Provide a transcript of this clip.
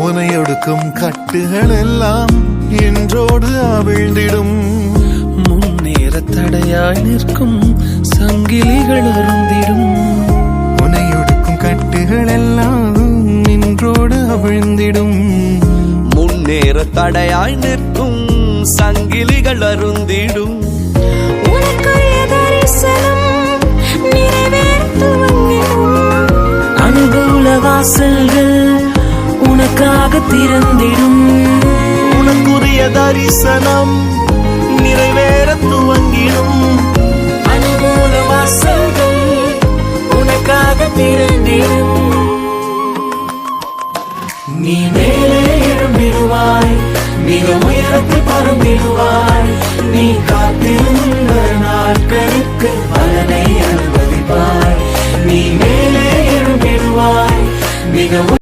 உனையொடுக்கும் கட்டுகள் எல்லாம் என்றோடு அவிழ்ந்திடும். முன்னேற தடையாய் நிற்கும் சங்கிலிகள் அருந்திடும். உனையொடுக்கும் கட்டுகள் எல்லாம் நின்றோடு அவிழ்ந்திடும். முன்னேற தடையாய் நிற்கும் சங்கிலிகள் அருந்திடும். அனுகூல வாசல்கள் உனக்காக திறந்திடும். உனக்குரிய தரிசனம் நிறைவேற துவங்கிடும். அனுகூல வாசல்கள் உனக்காக திறந்திடும். நீ மேலே எழும்பிடுவாய், மிக உயரத்தில் பறந்திடுவாய். நீ காத்திருந்த நாட்களுக்கு பலனை அனுபவிப்பாய். நீ மேலே எழும்பிடுவாய், மிக